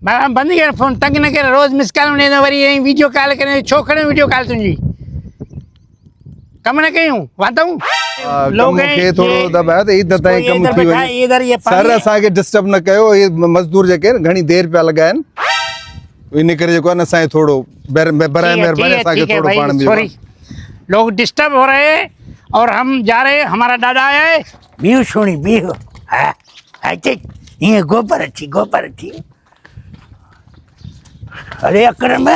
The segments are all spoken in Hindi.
मैं बंद कर फोन तंग न कर रोज मिस कॉल ने वरी वीडियो कॉल करे छोकरे वीडियो कॉल तुझी कम न कयूं वातऊं लोग के थोड़ो दबायो त इधर ताईं कम थी वञे इधर ये सर असांखे डिस्टर्ब न कयो ये मजदूर जेके घणी देर पिया लॻाइनि इन करे जेको आहे न असांखे थोड़ो बराए महिरबानी असांखे थोड़ो पाण में सॉरी लोग डिस्टर्ब हो रहे हैं और हम जा रहे हैं हमारा दादा आया है बीहू सुनी बीहू हाँ अच्छे ये गोबर अच्छी अरे अकरम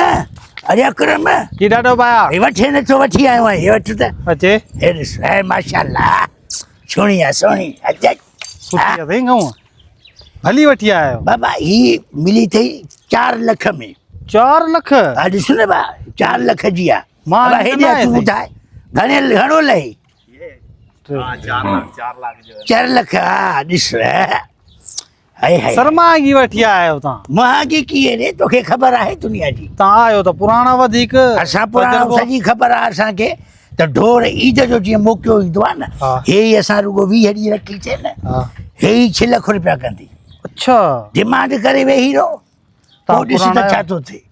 की ॾाढो पाया ये वठे न तो वठी आयो है ये वठ त अचे हे ॾिस है माशाल्लाह सोणी अच्छा सुठी अथई गाऊं भली वठी आया आहियो बाबा ही मिली थी 4 लाख में 4 लाख हा ॾिस न बा 4 लाख जी आहे मां बाबा हेॾे तूं ॿुधाए घणो लही 4 लाख हा ॾिस हाय हाय शर्मा की वठी आया आहियो तव्हां महांगी की है रे तोखे ख़बर आहे दुनिया जी तव्हां आयो त पुराणा वधीक असां पुराणा सॼी ख़बर आहे असांखे त ढोर ईद जो जीअं मौक़ियो ईंदो आहे न हे ई असां रुगो 20 ॾींहं रखी थे न हे ई 6 लाख रुपया कंदी अच्छा डिमांड करे वेही रहो पोइ ॾिस त छा थो थिए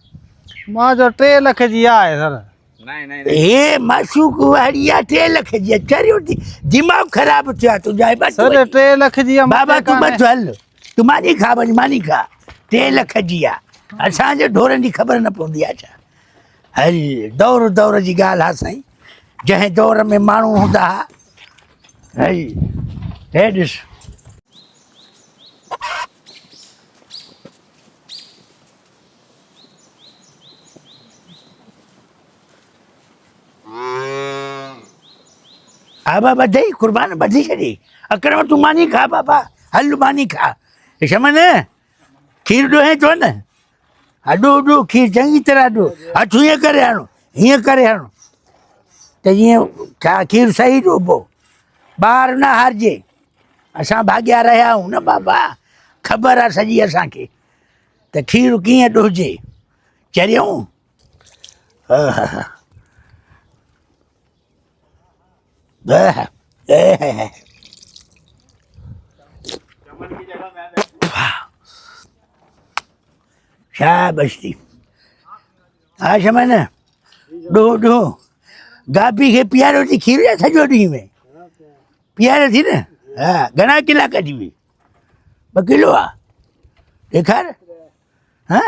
मां जो 3 लाख जी आहे सर हे मासूक वारी आहे 3 लाख जी चरियो दिमाग़ ख़राब थियो आहे तुंहिंजा सर 3 लाख जी बाबा तूं बस हल तूं मानी खा वञ मानी खा 3 लाख जी आहे असांजे ढोरनि जी ख़बर न पवंदी आहे छा हल दौर जी ॻाल्हि आहे साईं जंहिं दौर में माण्हू हूंदा हुआ हल हे ॾिस हा बाबा ॿधई कुर्बान ॿधी छॾी अकरम तूं मानी खा बाबा हल मानी खा शमन खीर ॾोहे थो न ॾो खीर चङी तरह ॾो हथु हीअं करे हणो त ईअं छा खीर सही ॾोबो ॿार न हारिजे असां भाॻिया रहिया आहियूं न बाबा ख़बर आहे सॼी असांखे त खीर कीअं ॾोहिजे चरियूं शाबाश थी हा शमन ॾो गाबी खे पीआरो थी खीर या सॼो ॾींहं में पीआरो थी न हा घणा किला कढी हुई 2 किलो आहे ॾेखार हा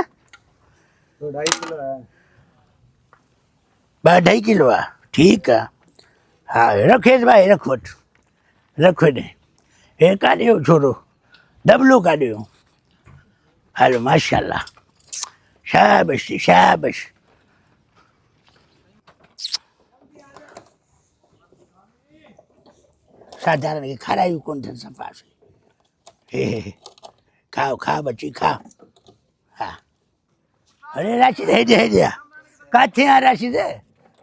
2.5 किलो आहे ठीकु आहे हा रखेसि भाई रख हेॾे हे काॾे हो छोरो दबलो काॾे हो हलो माशाल्लाह शाबाश साधारण खे खारायूं कोन अथनि सफ़ा हे खा बची खा हा अरे राशिद हेॾे आहे किथे आहे राशिद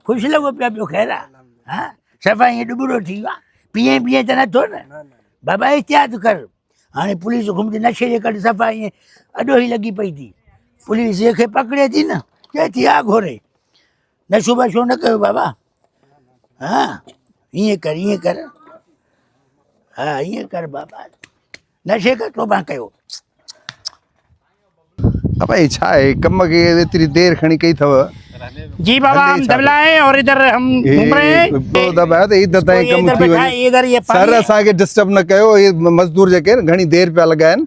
ख़ुशि लॻो पिया ॿियो ख़ैर आहे हा सफ़ा ईअं ॾुबड़ो थी वियो आहे पीए त नथो न बाबा एहतियात कर हाणे पुलिस घुमंदी नशे जे करे सफ़ा ईअं अॾो ई लॻी पई थी पुलिस खे पकड़े थी न चए थी आ घोरे नशो बशो न कयो बाबा हा ईअं कर हा ईअं कर बाबा नशे खां तोबा कयो भाई छा आहे कम खे एतिरी देर खणी कई अथव जी बाबा हम दबला है और इधर हम घूम रहे हैं दबायो त इधर ताईं कम थी वञे इधर ये सर असांखे डिस्टर्ब न कयो ये मजदूर जेके घणी देर पिया लॻाइनि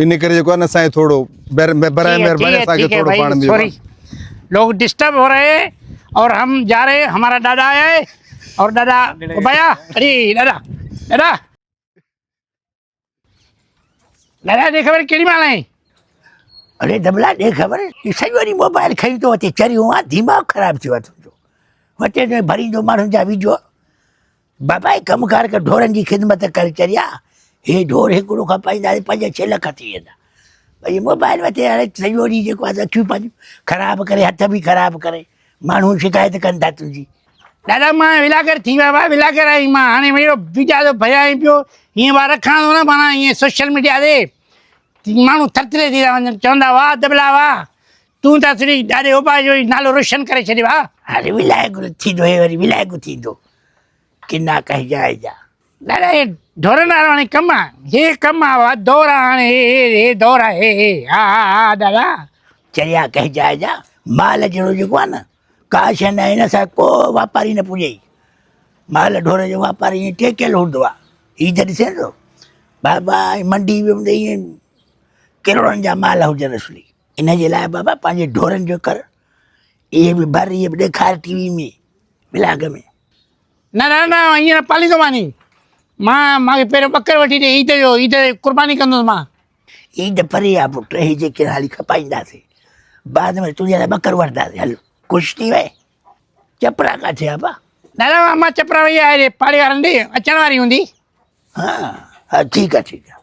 इन करे जेको आहे न असांखे थोड़ो बराए महिरबानी असांखे थोड़ो पाण में सॉरी लोग डिस्टर्ब हो रहे हैं और हम जा रहे हैं हमारा दादा आया है और दादा भैया अरे दादा दे खबर कहिड़ी माल है अरे दबला दे खबर सॼो ॾींहुं मोबाइल खई थो अचे चरियूं आहे दिमाग़ ख़राबु थियो आहे तुंहिंजो वटे में भरींदो माण्हुनि जा वीडियो बाबा कमकार कर ढोरनि जी ख़िदमत कर चरिया हे ढोर हिकिड़ो खां पाईंदा 5-6 लाख थी वेंदा भई मोबाइल वठे हाणे सॼो ॾींहुं जेको आहे अखियूं पंहिंजूं ख़राबु करे हथ बि ख़राबु करे माण्हू शिकायत कनि था तुंहिंजी दादा मां विलागर थी वियो आहे विलागर आई मां हाणे वञो बीजा जो भया आई पियो हीअं ॿार रखणो न माना ईअं सोशल मीडिया ते माण्हू थरथरे थी था वञनि चवंदा वाह दबला वाह तूं त थोरी ॾाढे उपाय जो नालो रोशन करे छॾियो आहे हाणे विलायक थींदो हे वरी विलायक थींदो किना कहिजा दादा हे ढोरनि वारो हाणे कमु आहे हे कमु आहे दौरा हाणे हे दौरा हे हा हा हा दादा चरिया कहिजाइजा माल जहिड़ो जेको आहे न का शइ न हिन सां को वापारी न पुॼे माल ढोर जो वापारी ईअं टेकियल हूंदो आहे हीअ त ॾिसे थो बाबा मंडी में हूंदे ईअं किरोड़नि जा माल हुजनि असली इन जे लाइ बाबा पंहिंजे ढोरनि जो कर इहे बि भर इहे बि ॾेखार टीवी में ब्लॉग में न न न ईअं न पालींदो मानी मूंखे पहिरियों ॿकर वठी ॾे ईद क़ुर्बानी कंदुसि मां ईद परे आहे पुटु ही जेके हाली खपाईंदासीं बाद में तुंहिंजे लाइ ॿकर वठंदासीं हल ख़ुशि थी वए चपरा किथे आहे बा दादा मां चपरा वई आहे पाड़े वारनि ॾे अचण वारी हूंदी हाँ हाँ ठीक है ठीक है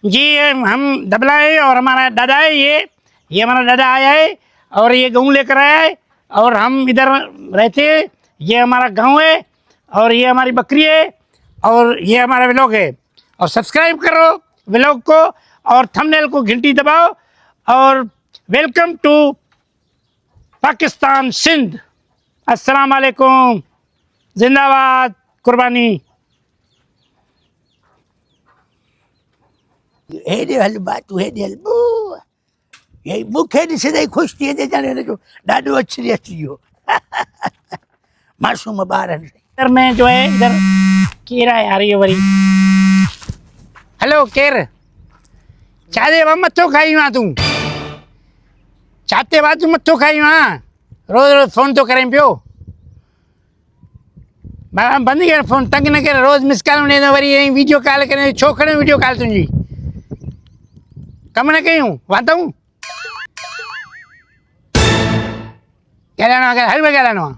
जी हम दबला है और हमारा दादा है ये हमारा दादा आया है और ये गेहूँ लेकर आया है और हम इधर रहते हैं ये हमारा गांव है और ये हमारी बकरी है और ये हमारा व्लॉग है और सब्सक्राइब करो व्लॉग को और थंबनेल को घंटी दबाओ और वेलकम टू पाकिस्तान सिंध अस्सलाम वालेकुम जिंदाबाद कुर्बानी हेॾे हल बा तूं हेॾे हल ये मूंखे ॾिसे त ख़ुशि थी वेंदे ॼण हिन जो ॾाढो अची वियो मासूम ॿार आहिनि इधर में जो है इधर केरु आहे यार इहो वरी हेलो केरु छा चए मथो खाईं आहे तूं छा ते वा तूं मथो खाईं आहे रोज़ रोज़ फ़ोन थो करें पियो मां बंदि कर फ़ोन तंग न कर रोज़ मिस कॉल ॾे वरी ईअं वीडियो कॉल करे छो खणे वीडियो कॉल तुंहिंजी कमु न कयूं वांधूं ॻाल्हाइणो आहे हर में ॻाल्हाइणो आहे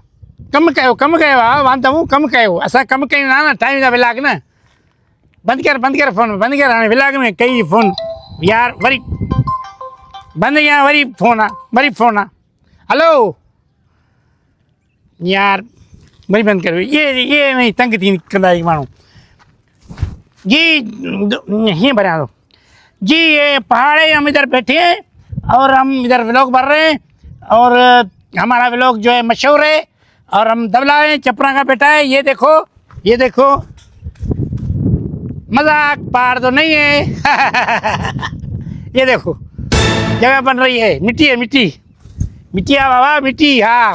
कमु कयो आहे वांधूं कमु कयो असां कमु कयूं न टाइम जा व्लॉग न बंदि कर फ़ोन बंदि कर हाणे व्लॉग में कई फ़ोन यार वरी बंदि कयां वरी फ़ोन आहे हलो यार वरी बंदि करो ये नहीं तंग थी कंदा माण्हू जी हीअं भरियां थो जी ये पहाड़ है हम इधर बैठे हैं और हम इधर व्लॉग भर रहे हैं और हमारा व्लॉग जो है मशहूर है और हम दबला है चपरा का बेटा है ये देखो मजाक पार तो नहीं है ये देखो जगह बन रही है मिट्टी है बाबा मिट्टी हाँ